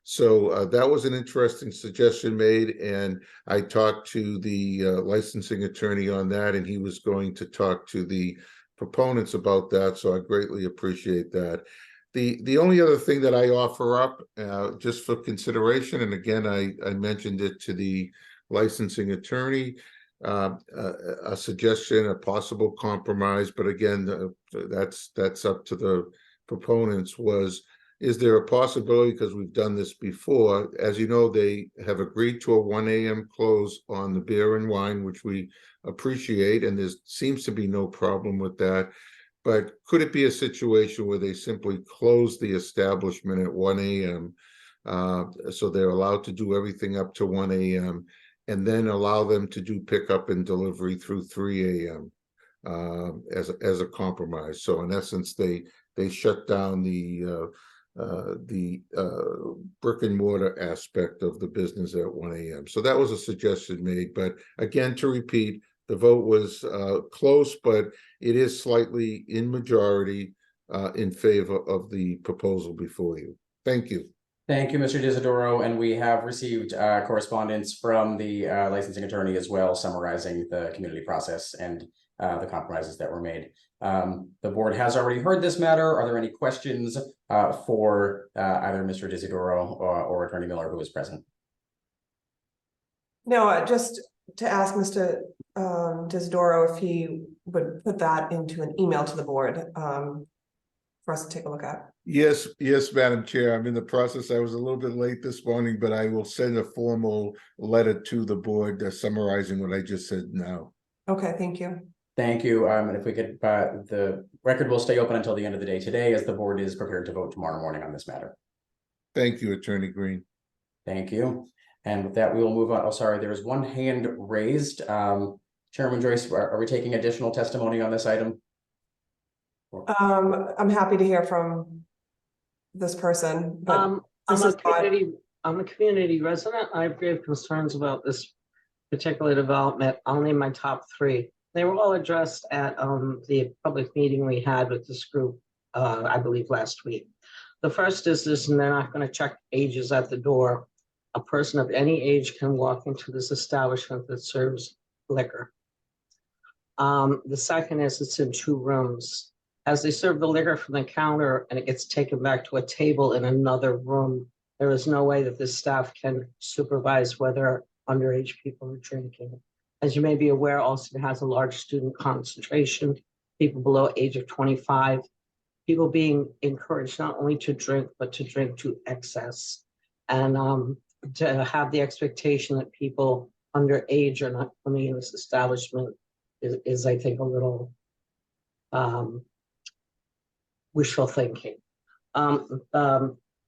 So that was an interesting suggestion made, and I talked to the licensing attorney on that, and he was going to talk to the proponents about that, so I greatly appreciate that. The only other thing that I offer up just for consideration, and again, I mentioned it to the licensing attorney, a suggestion, a possible compromise, but again, that's up to the proponents, was, is there a possibility, because we've done this before, as you know, they have agreed to a 1 a.m. close on the beer and wine, which we appreciate, and there seems to be no problem with that. But could it be a situation where they simply close the establishment at 1 a.m. So they're allowed to do everything up to 1 a.m. and then allow them to do pickup and delivery through 3 a.m. As a compromise? So in essence, they shut down the brick and mortar aspect of the business at 1 a.m. So that was a suggestion made. But again, to repeat, the vote was close, but it is slightly in majority in favor of the proposal before you. Thank you. Thank you, Mr. Disidoro, and we have received correspondence from the licensing attorney as well, summarizing the community process and the compromises that were made. The board has already heard this matter. Are there any questions for either Mr. Disidoro or Attorney Miller, who is present? No, just to ask Mr. Disidoro if he would put that into an email to the board for us to take a look at. Yes, Madam Chair. I'm in the process. I was a little bit late this morning, but I will send a formal letter to the board summarizing what I just said now. Okay, thank you. Thank you. And if we could, the record will stay open until the end of the day today, as the board is prepared to vote tomorrow morning on this matter. Thank you, Attorney Green. Thank you. And with that, we will move on. Oh, sorry, there is one hand raised. Chairman Joyce, are we taking additional testimony on this item? I'm happy to hear from this person, but I'm a community resident. I have grave concerns about this particular development. I'll name my top three. They were all addressed at the public meeting we had with this group, I believe last week. The first is this, and they're not going to check ages at the door. A person of any age can walk into this establishment that serves liquor. The second is it's in 2 rooms. As they serve the liquor from the counter and it gets taken back to a table in another room, there is no way that this staff can supervise whether underage people are drinking. As you may be aware, Austin has a large student concentration, people below age of 25, people being encouraged not only to drink, but to drink to excess. And to have the expectation that people underage are not coming in this establishment is I think, a little wishful thinking. I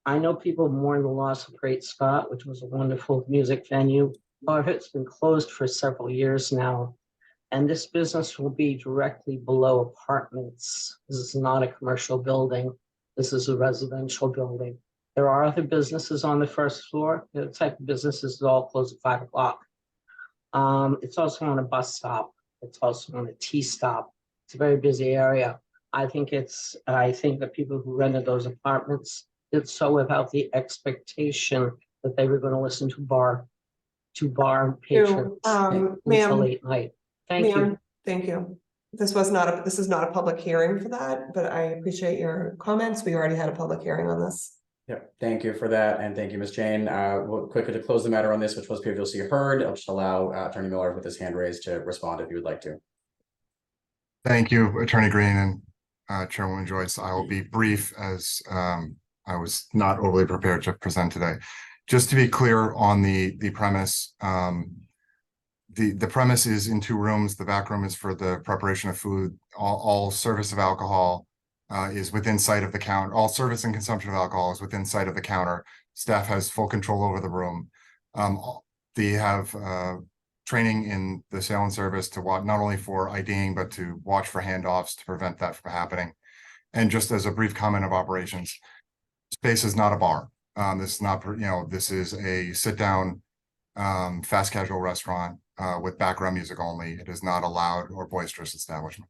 know people mourn the loss of Great Scott, which was a wonderful music venue. However, it's been closed for several years now, and this business will be directly below apartments. This is not a commercial building. This is a residential building. There are other businesses on the first floor. The type of businesses that all close at 5 o'clock. It's also on a bus stop. It's also on a T stop. It's a very busy area. I think that people who rented those apartments did so without the expectation that they were going to listen to bar patrons until late night. Thank you. Thank you. This is not a public hearing for that, but I appreciate your comments. We already had a public hearing on this. Yep, thank you for that, and thank you, Ms. Jane. We'll quickly to close the matter on this, which was previously heard. I'll just allow Attorney Miller with his hand raised to respond if you would like to. Thank you, Attorney Green and Chairwoman Joyce. I will be brief, as I was not overly prepared to present today. Just to be clear on the premise, the premise is in 2 rooms. The back room is for the preparation of food. All service of alcohol is within sight of the counter. All service and consumption of alcohol is within sight of the counter. Staff has full control over the room. They have training in the sale and service to watch, not only for IDing, but to watch for handoffs to prevent that from happening. And just as a brief comment of operations, space is not a bar. This is not, this is a sit-down, fast casual restaurant with background music only. It is not a loud or boisterous establishment.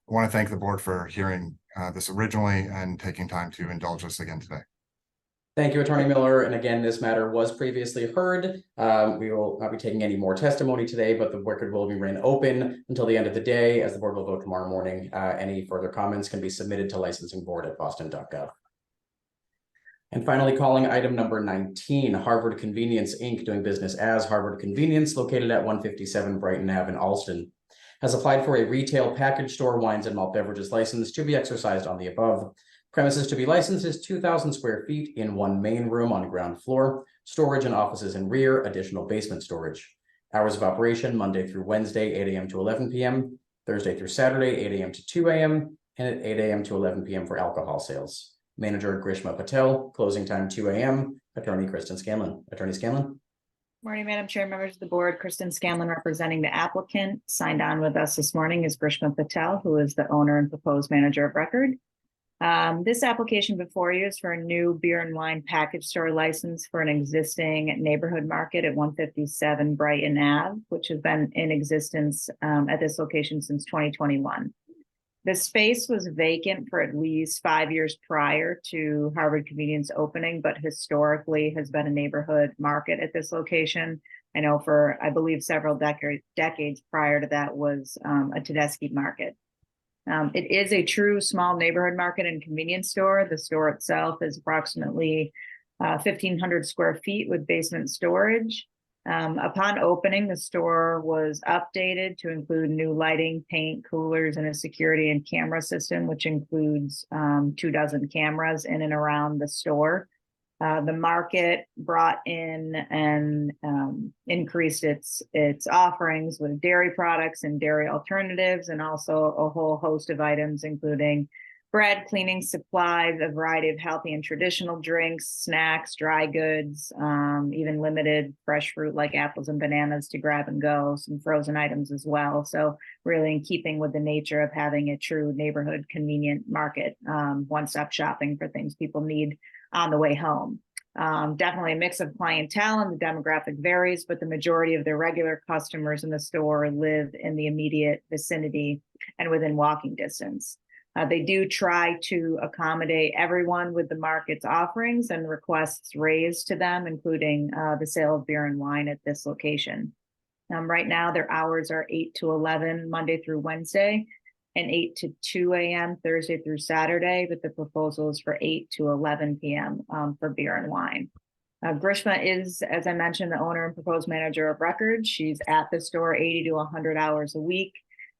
I want to thank the board for hearing this originally and taking time to indulge us again today. Thank you, Attorney Miller. And again, this matter was previously heard. We will not be taking any more testimony today, but the record will remain open until the end of the day, as the board will vote tomorrow morning. Any further comments can be submitted to licensingboard@boston.gov. And finally, calling item number 19, Harvard Convenience Inc., doing business as Harvard Convenience, located at 157 Brighton Ave in Alston, has applied for a retail package store wines and malt beverages license to be exercised on the above. Premises to be licensed is 2,000 square feet in 1 main room on ground floor, storage and offices in rear, additional basement storage. Hours of operation, Monday through Wednesday, 8 a.m. to 11 p.m., Thursday through Saturday, 8 a.m. to 2 a.m., and at 8 a.m. to 11 p.m. for alcohol sales. Manager Grishma Patel, closing time 2 a.m. Attorney Kristen Scanlon. Attorney Scanlon. Morning, Madam Chair, members of the board. Kristen Scanlon representing the applicant. Signed on with us this morning is Grishma Patel, who is the owner and proposed manager of record. This application before you is for a new beer and wine package store license for an existing neighborhood market at 157 Brighton Ave, which has been in existence at this location since 2021. The space was vacant for at least 5 years prior to Harvard Convenience opening, but historically has been a neighborhood market at this location. I know for, I believe, several decades prior to that was a Tedeschi market. It is a true small neighborhood market and convenience store. The store itself is approximately 1,500 square feet with basement storage. Upon opening, the store was updated to include new lighting, paint, coolers, and a security and camera system, which includes 24 cameras in and around the store. The market brought in and increased its offerings with dairy products and dairy alternatives, and also a whole host of items, including bread, cleaning supplies, a variety of healthy and traditional drinks, snacks, dry goods, even limited fresh fruit like apples and bananas to grab and go, some frozen items as well. So really in keeping with the nature of having a true neighborhood convenient market, one-stop shopping for things people need on the way home. Definitely a mix of clientele, and the demographic varies, but the majority of the regular customers in the store live in the immediate vicinity and within walking distance. They do try to accommodate everyone with the market's offerings and requests raised to them, including the sale of beer and wine at this location. Right now, their hours are 8 to 11, Monday through Wednesday, and 8 to 2 a.m. Thursday through Saturday, but the proposal is for 8 to 11 p.m. For beer and wine. Grishma is, as I mentioned, the owner and proposed manager of record. She's at the store 80 to 100 hours a week.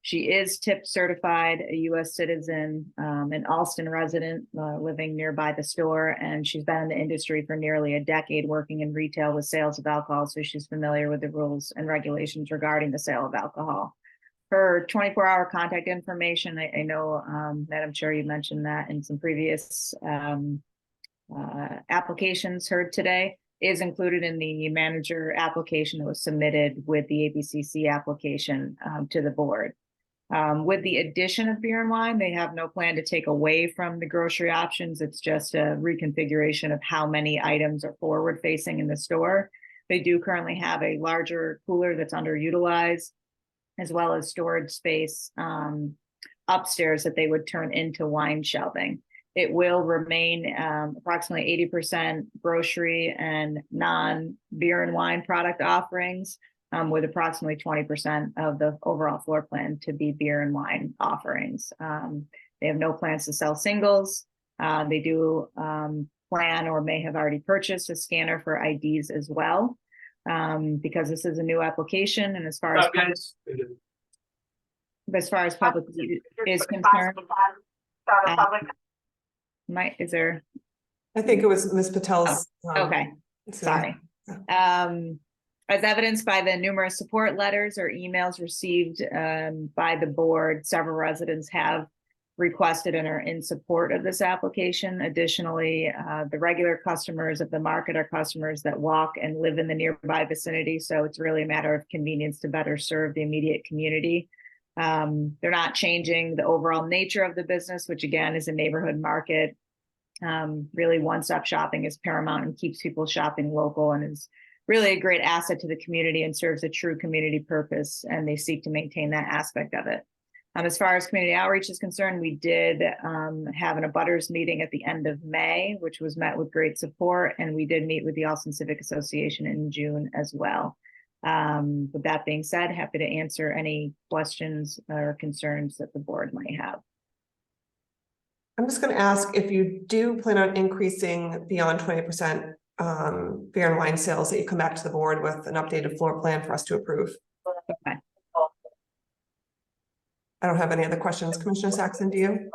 She is TIP certified, a U.S. citizen, an Alston resident living nearby the store, and she's been in the industry for nearly a decade working in retail with sales of alcohol, so she's familiar with the rules and regulations regarding the sale of alcohol. Her 24-hour contact information, I know, Madam Chair, you mentioned that in some previous applications heard today, is included in the manager application that was submitted with the ABCC application to the board. With the addition of beer and wine, they have no plan to take away from the grocery options. It's just a reconfiguration of how many items are forward facing in the store. They do currently have a larger cooler that's underutilized, as well as storage space upstairs that they would turn into wine shelving. It will remain approximately 80% grocery and non-beer and wine product offerings, with approximately 20% of the overall floor plan to be beer and wine offerings. They have no plans to sell singles. They do plan or may have already purchased a scanner for IDs as well, because this is a new application. And as far as public is concerned, is there? I think it was Ms. Patel's. Okay, sorry. As evidenced by the numerous support letters or emails received by the board, several residents have requested and are in support of this application. Additionally, the regular customers of the market are customers that walk and live in the nearby vicinity. So it's really a matter of convenience to better serve the immediate community. They're not changing the overall nature of the business, which again is a neighborhood market. Really one-stop shopping is paramount and keeps people shopping local, and is really a great asset to the community and serves a true community purpose, and they seek to maintain that aspect of it. As far as community outreach is concerned, we did have an abutters meeting at the end of May, which was met with great support, and we did meet with the Alston Civic Association in June as well. With that being said, happy to answer any questions or concerns that the board might have. I'm just going to ask if you do plan on increasing beyond 20% beer and wine sales, that you come back to the board with an updated floor plan for us to approve. Okay. I don't have any other questions. Commissioner Saxon, do you?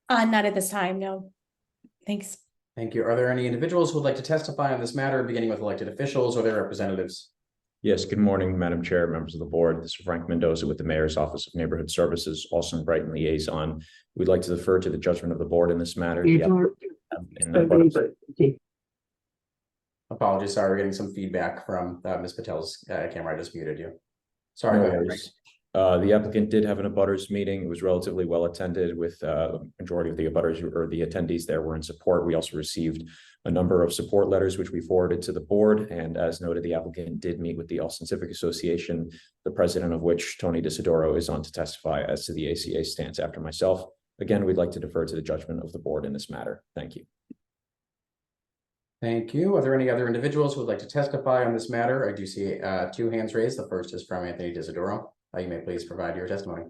Not at this time, no. Thanks. Thank you. Are there any individuals who would like to testify on this matter, beginning with elected officials or their representatives? Yes, good morning, Madam Chair, members of the board. This is Frank Mendoza with the Mayor's Office of Neighborhood Services, Alston Brighton Liaison. We'd like to defer to the judgment of the board in this matter. Apologies, sorry, we're getting some feedback from Ms. Patel's camera. I just muted you. Sorry about that. The applicant did have an abutters meeting. It was relatively well attended with majority of the abutters or the attendees there were in support. We also received a number of support letters, which we forwarded to the board. And as noted, the applicant did meet with the Austin Civic Association, the president of which, Tony Disidoro, is on to testify as to the ACA stance after myself. Again, we'd like to defer to the judgment of the board in this matter. Thank you. Thank you. Are there any other individuals who would like to testify on this matter? I do see two hands raised. The first is from Anthony Disidoro. You may please provide your testimony.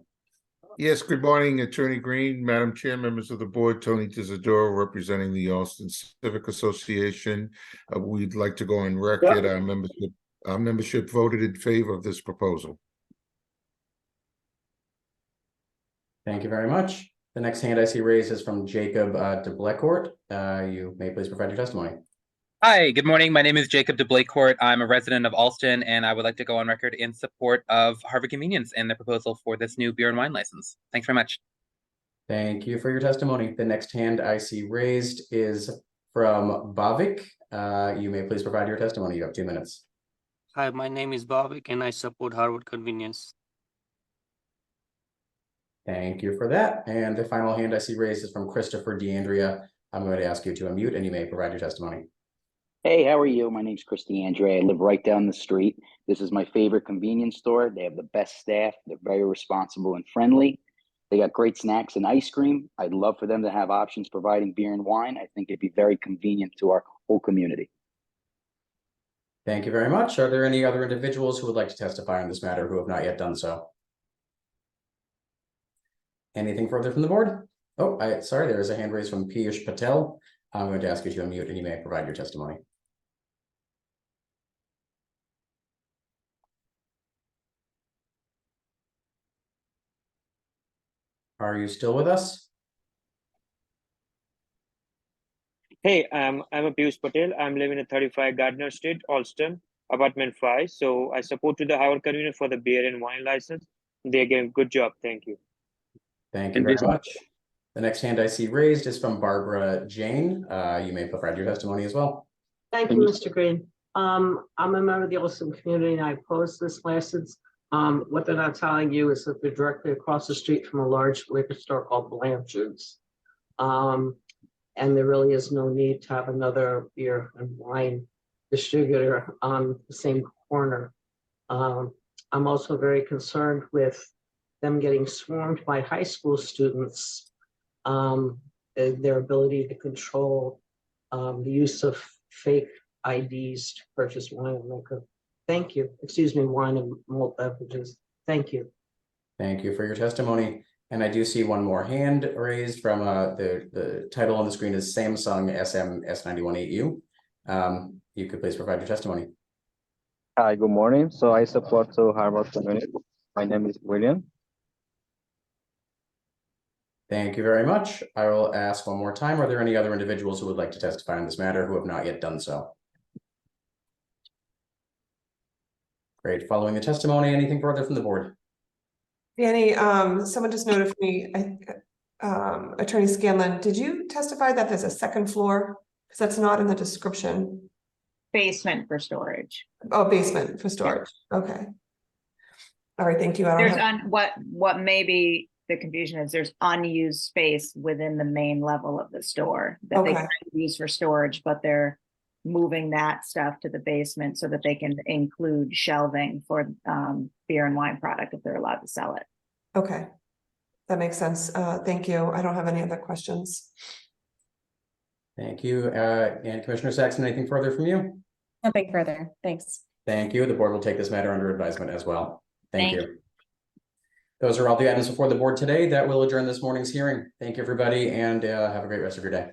Yes, good morning, Attorney Green, Madam Chair, members of the board, Tony Disidoro, representing the Austin Civic Association. We'd like to go on record. Our membership voted in favor of this proposal. Thank you very much. The next hand I see raised is from Jacob de Blecourt. You may please provide your testimony. Hi, good morning. My name is Jacob de Blecourt. I'm a resident of Alston, and I would like to go on record in support of Harvard Convenience and the proposal for this new beer and wine license. Thanks very much. Thank you for your testimony. The next hand I see raised is from Bhavik. You may please provide your testimony. You have 2 minutes. Hi, my name is Bhavik and I support Harvard Convenience. Thank you for that. And the final hand I see raised is from Christopher DeAndrea. I'm going to ask you to unmute and you may provide your testimony. Hey, how are you? My name's Chris DeAndre. I live right down the street. This is my favorite convenience store. They have the best staff. They're very responsible and friendly. They got great snacks and ice cream. I'd love for them to have options providing beer and wine. I think it'd be very convenient to our whole community. Thank you very much. Are there any other individuals who would like to testify on this matter who have not yet done so? Anything further from the board? Oh, sorry, there is a hand raised from Piyush Patel. I'm going to ask you to unmute and you may provide your testimony. Are you still with us? Hey, I'm a Piyush Patel. I'm living at 35 Gardner Street, Alston, apartment 5. So I support to the Harvard Convenience for the beer and wine license. They're doing a good job. Thank you. Thank you very much. The next hand I see raised is from Barbara Jane. You may provide your testimony as well. Thank you, Mr. Green. I'm a member of the Austin community and I oppose this license. What they're not telling you is that they're directly across the street from a large liquor store called Blanchard's. And there really is no need to have another beer and wine distributor on the same corner. I'm also very concerned with them getting swarmed by high school students, their ability to control the use of fake IDs to purchase wine and liquor. Thank you. Excuse me, wine and malt beverages. Thank you. Thank you for your testimony. And I do see one more hand raised from the title on the screen is Samsung SM S918U. You could please provide your testimony. Hi, good morning. So I support to Harvard Community. My name is William. Thank you very much. I will ask one more time. Are there any other individuals who would like to testify on this matter who have not yet done so? Great. Following the testimony, anything further from the board? Danny, someone just noted for me, Attorney Scanlon, did you testify that there's a second floor? Because that's not in the description. Basement for storage. Oh, basement for storage. Okay. All right, thank you. What may be the confusion is there's unused space within the main level of the store that they can use for storage, but they're moving that stuff to the basement so that they can include shelving for beer and wine product if they're allowed to sell it. Okay, that makes sense. Thank you. I don't have any other questions. Thank you. And Commissioner Saxon, anything further from you? Nothing further. Thanks. Thank you. The board will take this matter under advisement as well. Thank you. Those are all the items before the board today. That will adjourn this morning's hearing. Thank you, everybody, and have a great rest of your day.